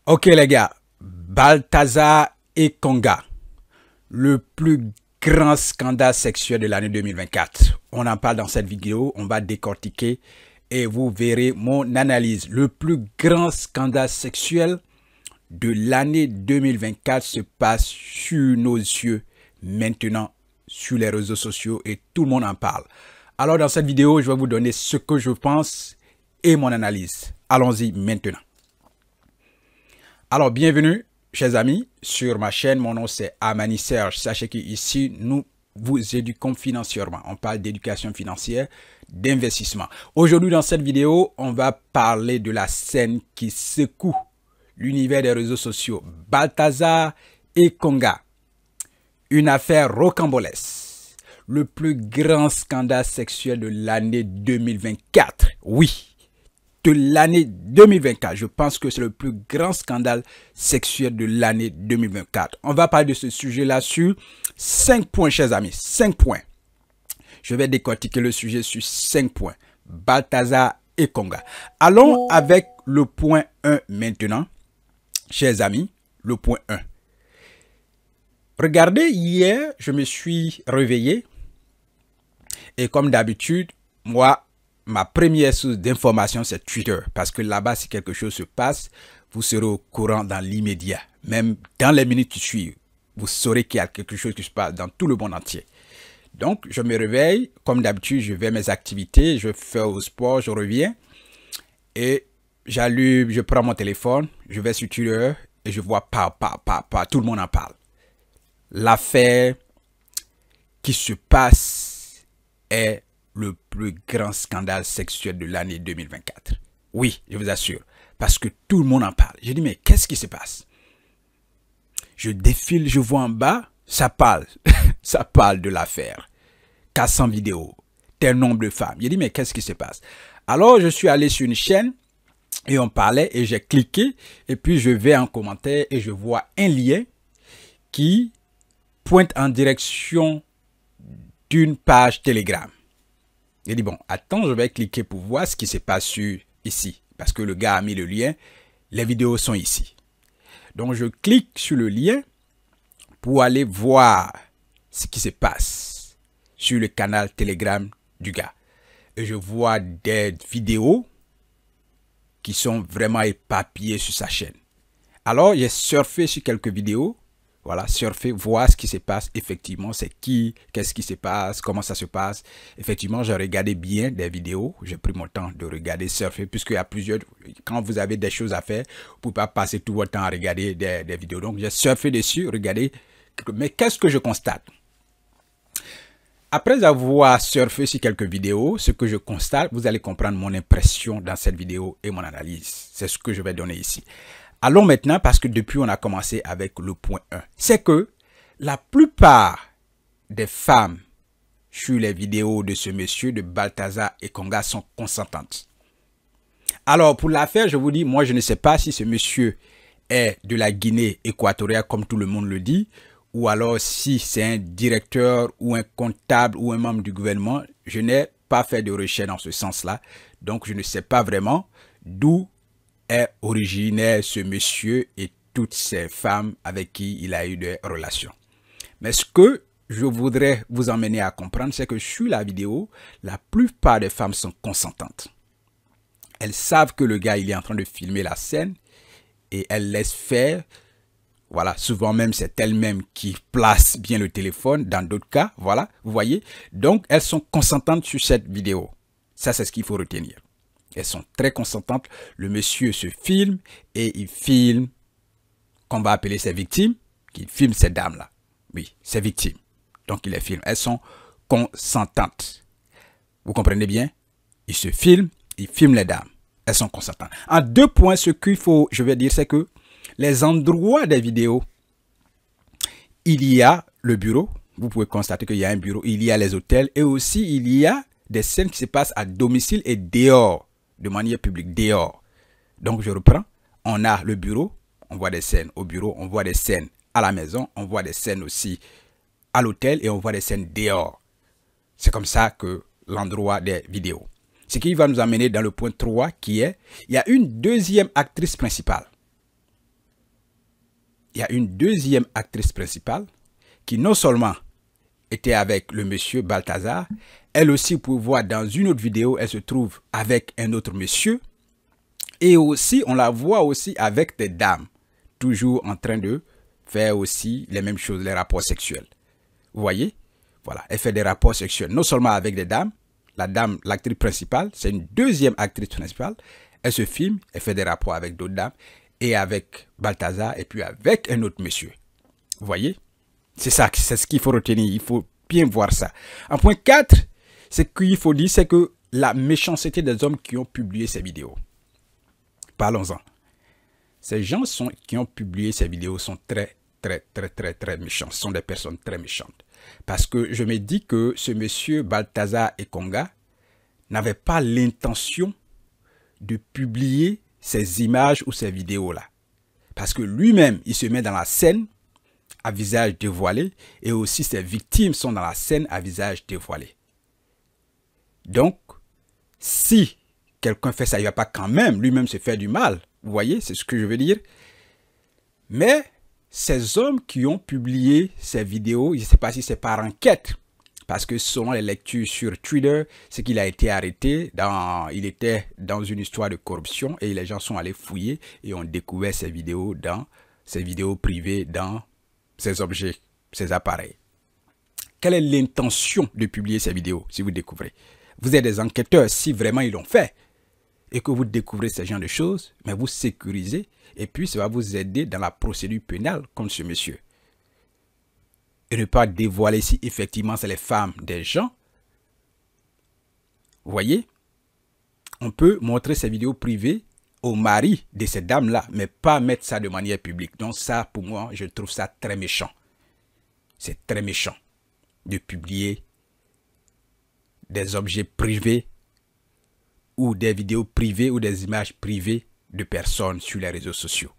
Ok les gars, Balthazar Ekonga, le plus grand scandale sexuel de l'année 2024. On en parle dans cette vidéo, on va décortiquer et vous verrez mon analyse. Le plus grand scandale sexuel de l'année 2024 se passe sur nos yeux maintenant sur les réseaux sociaux et tout le monde en parle. Alors dans cette vidéo, je vais vous donner ce que je pense et mon analyse. Allons-y maintenant. Alors, bienvenue, chers amis, sur ma chaîne. Mon nom, c'est Amani Serge. Sachez qu'ici, nous vous éduquons financièrement. On parle d'éducation financière, d'investissement. Aujourd'hui, dans cette vidéo, on va parler de la scène qui secoue l'univers des réseaux sociaux. Balthazar Ekonga. Une affaire rocambolesque. Le plus grand scandale sexuel de l'année 2024. Oui. De l'année 2024. Je pense que c'est le plus grand scandale sexuel de l'année 2024. On va parler de ce sujet-là sur 5 points, chers amis. 5 points. Je vais décortiquer le sujet sur 5 points. Balthazar Ekonga. Allons avec le point 1 maintenant. Chers amis, le point 1. Regardez, hier, je me suis réveillé. Et comme d'habitude, moi, ma première source d'information, c'est Twitter. Parce que là-bas, si quelque chose se passe, vous serez au courant dans l'immédiat. Même dans les minutes qui suivent, vous saurez qu'il y a quelque chose qui se passe dans tout le monde entier. Donc, je me réveille. Comme d'habitude, je vais à mes activités. Je fais au sport, je reviens. Et j'allume, je prends mon téléphone. Je vais sur Twitter et je vois tout le monde en parle. L'affaire qui se passe est le plus grand scandale sexuel de l'année 2024. Oui, je vous assure. Parce que tout le monde en parle. Je dis, mais qu'est-ce qui se passe? Je défile, je vois en bas, ça parle. Ça parle de l'affaire. 400 vidéos, tel nombre de femmes. Je dis, mais qu'est-ce qui se passe? Alors, je suis allé sur une chaîne et on parlait et j'ai cliqué. Et puis, je vais en commentaire et je vois un lien qui pointe en direction d'une page Telegram. J'ai dit, bon, attends, je vais cliquer pour voir ce qui se passe sur ici. Parce que le gars a mis le lien. Les vidéos sont ici. Donc, je clique sur le lien pour aller voir ce qui se passe sur le canal Telegram du gars. Et je vois des vidéos qui sont vraiment éparpillées sur sa chaîne. Alors, j'ai surfé sur quelques vidéos. Voilà, surfer, voir ce qui se passe, effectivement, c'est qui, qu'est-ce qui se passe, comment ça se passe. Effectivement, j'ai regardé bien des vidéos, j'ai pris mon temps de regarder, surfer, puisqu'il y a plusieurs, quand vous avez des choses à faire, vous ne pouvez pas passer tout votre temps à regarder des vidéos. Donc, j'ai surfé dessus, regardé, mais qu'est-ce que je constate? Après avoir surfé sur quelques vidéos, ce que je constate, vous allez comprendre mon impression dans cette vidéo et mon analyse. C'est ce que je vais donner ici. Allons maintenant, parce que depuis on a commencé avec le point 1. C'est que la plupart des femmes sur les vidéos de ce monsieur, de Balthazar Ekonga, sont consentantes. Alors pour l'affaire, je vous dis, moi je ne sais pas si ce monsieur est de la Guinée équatoriale comme tout le monde le dit, ou alors si c'est un directeur ou un comptable ou un membre du gouvernement. Je n'ai pas fait de recherche dans ce sens-là, donc je ne sais pas vraiment d'où est originaire ce monsieur et toutes ces femmes avec qui il a eu des relations. Mais ce que je voudrais vous emmener à comprendre, c'est que sur la vidéo, la plupart des femmes sont consentantes. Elles savent que le gars, il est en train de filmer la scène et elles laissent faire. Voilà, souvent même, c'est elles-mêmes qui placent bien le téléphone dans d'autres cas. Voilà, vous voyez. Donc, elles sont consentantes sur cette vidéo. Ça, c'est ce qu'il faut retenir. Elles sont très consentantes. Le monsieur se filme et il filme, qu'on va appeler ses victimes, qu'il filme ces dames-là. Oui, ses victimes. Donc, il les filme. Elles sont consentantes. Vous comprenez bien? Il se filme, il filme les dames. Elles sont consentantes. En 2 points, ce qu'il faut, je vais dire, c'est que les endroits des vidéos, il y a le bureau. Vous pouvez constater qu'il y a un bureau. Il y a les hôtels. Et aussi, il y a des scènes qui se passent à domicile et dehors. De manière publique, dehors. Donc, je reprends. On a le bureau. On voit des scènes au bureau. On voit des scènes à la maison. On voit des scènes aussi à l'hôtel. Et on voit des scènes dehors. C'est comme ça que l'endroit des vidéos. Ce qui va nous amener dans le point 3 qui est, il y a une deuxième actrice principale. il y a une deuxième actrice principale qui non seulement était avec le monsieur Balthazar, elle aussi, vous pouvez voir dans une autre vidéo, elle se trouve avec un autre monsieur. Et aussi, on la voit aussi avec des dames, toujours en train de faire aussi les mêmes choses, les rapports sexuels. Vous voyez? Voilà, elle fait des rapports sexuels, non seulement avec des dames, la dame, l'actrice principale, c'est une deuxième actrice principale, elle se filme, elle fait des rapports avec d'autres dames, et avec Balthazar, et puis avec un autre monsieur. Vous voyez? C'est ça, c'est ce qu'il faut retenir, il faut bien voir ça. En point 4, ce qu'il faut dire, c'est que la méchanceté des hommes qui ont publié ces vidéos. Parlons-en. Ces gens qui ont publié ces vidéos sont très méchants. Ce sont des personnes très méchantes. Parce que je me dis que ce monsieur Balthazar Engonga n'avait pas l'intention de publier ces images ou ces vidéos-là. Parce que lui-même, il se met dans la scène à visage dévoilé et aussi ses victimes sont dans la scène à visage dévoilé. Donc, si quelqu'un fait ça, il ne va pas quand même lui-même se faire du mal. Vous voyez, c'est ce que je veux dire. Mais ces hommes qui ont publié ces vidéos, je ne sais pas si c'est par enquête, parce que selon les lectures sur Twitter, c'est qu'il a été arrêté, il était dans une histoire de corruption et les gens sont allés fouiller et ont découvert ces vidéos privées dans ces objets, ces appareils. Quelle est l'intention de publier ces vidéos si vous découvrez? Vous êtes des enquêteurs, si vraiment ils l'ont fait et que vous découvrez ce genre de choses, mais vous sécurisez et puis ça va vous aider dans la procédure pénale comme ce monsieur. Et ne pas dévoiler si effectivement c'est les femmes des gens. Vous voyez, on peut montrer ces vidéos privées au mari de ces dames-là, mais pas mettre ça de manière publique. Donc ça, pour moi, je trouve ça très méchant. C'est très méchant de publier des objets privés ou des vidéos privées ou des images privées de personnes sur les réseaux sociaux.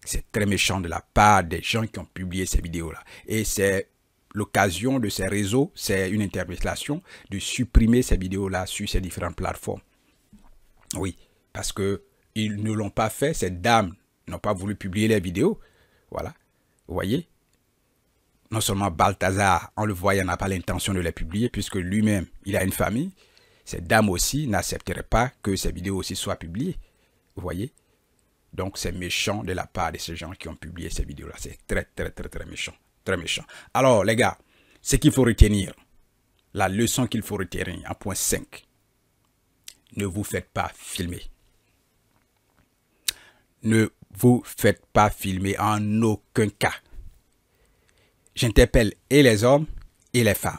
C'est très méchant de la part des gens qui ont publié ces vidéos-là. Et c'est l'occasion de ces réseaux, c'est une interpellation de supprimer ces vidéos-là sur ces différentes plateformes. Oui, parce qu'ils ne l'ont pas fait, ces dames n'ont pas voulu publier les vidéos. Voilà, vous voyez. Non seulement Balthazar, en le voyant, n'a pas l'intention de les publier, puisque lui-même, il a une famille. Ces dames aussi n'accepteraient pas que ces vidéos aussi soient publiées. Vous voyez. Donc, c'est méchant de la part de ces gens qui ont publié ces vidéos-là. C'est très méchant. Très méchant. Alors, les gars, ce qu'il faut retenir, la leçon qu'il faut retenir, en point 5, ne vous faites pas filmer. Ne vous faites pas filmer en aucun cas. J'interpelle et les hommes et les femmes.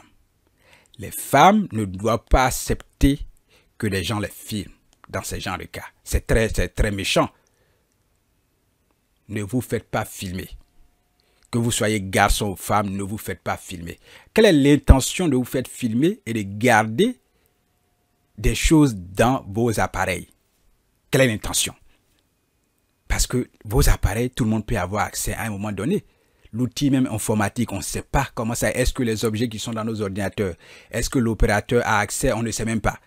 Les femmes ne doivent pas accepter que les gens les filment dans ce genre de cas. C'est très méchant. Ne vous faites pas filmer. Que vous soyez garçon ou femme, ne vous faites pas filmer. Quelle est l'intention de vous faire filmer et de garder des choses dans vos appareils? Quelle est l'intention? Parce que vos appareils, tout le monde peut avoir accès à un moment donné. L'outil même informatique, on ne sait pas comment ça. Est-ce que les objets qui sont dans nos ordinateurs, est-ce que l'opérateur a accès? On ne sait même pas.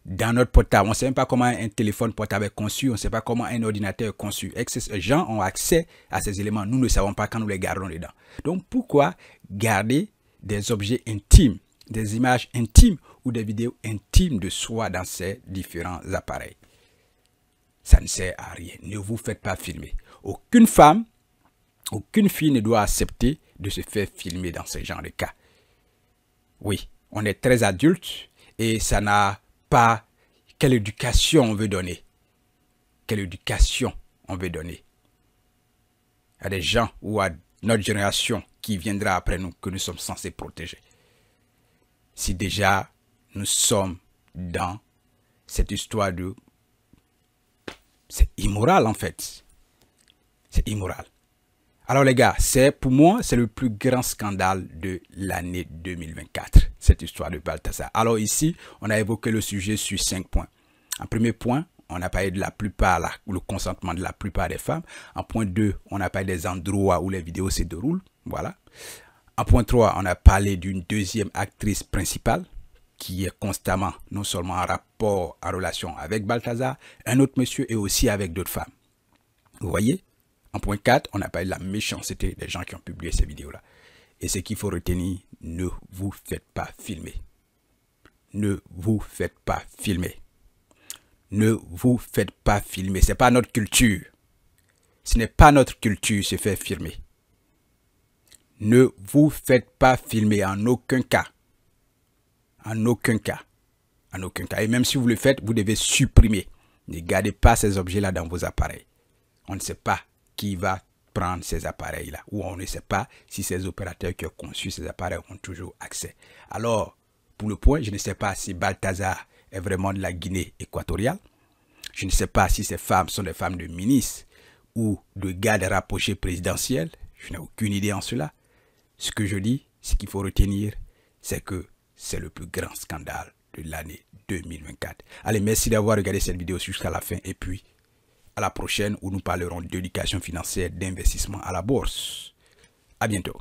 Dans notre portable, on ne sait même pas comment un téléphone portable est conçu, on ne sait pas comment un ordinateur est conçu. Ces gens ont accès à ces éléments, nous ne savons pas quand nous les gardons dedans. Donc pourquoi garder des objets intimes, des images intimes ou des vidéos intimes de soi dans ces différents appareils? Ça ne sert à rien, ne vous faites pas filmer. Aucune femme, aucune fille ne doit accepter de se faire filmer dans ce genre de cas. Oui, on est très adulte et ça n'a pas quelle éducation on veut donner. Quelle éducation on veut donner à des gens ou à notre génération qui viendra après nous que nous sommes censés protéger. Si déjà nous sommes dans cette histoire de... C'est immoral en fait. C'est immoral. Alors les gars, pour moi, c'est le plus grand scandale de l'année 2024, cette histoire de Balthazar. Alors ici, on a évoqué le sujet sur 5 points. En premier point, on a parlé de la plupart, le consentement de la plupart des femmes. En point 2, on a parlé des endroits où les vidéos se déroulent. Voilà. En point 3, on a parlé d'une deuxième actrice principale qui est constamment, non seulement en rapport, en relation avec Balthazar, un autre monsieur et aussi avec d'autres femmes. Vous voyez? En point 4, on a parlé de la méchanceté des gens qui ont publié ces vidéos-là. Et ce qu'il faut retenir, ne vous faites pas filmer. Ne vous faites pas filmer. Ne vous faites pas filmer. Ce n'est pas notre culture. Ce n'est pas notre culture se faire filmer. Ne vous faites pas filmer en aucun cas. En aucun cas. En aucun cas. Et même si vous le faites, vous devez supprimer. Ne gardez pas ces objets-là dans vos appareils. On ne sait pas qui va prendre ces appareils-là. Ou on ne sait pas si ces opérateurs qui ont conçu ces appareils ont toujours accès. Alors, pour le point, je ne sais pas si Balthazar est vraiment de la Guinée équatoriale. Je ne sais pas si ces femmes sont des femmes de ministres ou de gardes rapprochés présidentiels. Je n'ai aucune idée en cela. Ce que je dis, ce qu'il faut retenir, c'est que c'est le plus grand scandale de l'année 2024. Allez, merci d'avoir regardé cette vidéo jusqu'à la fin et puis à la prochaine où nous parlerons d'éducation financière, d'investissement à la bourse. À bientôt.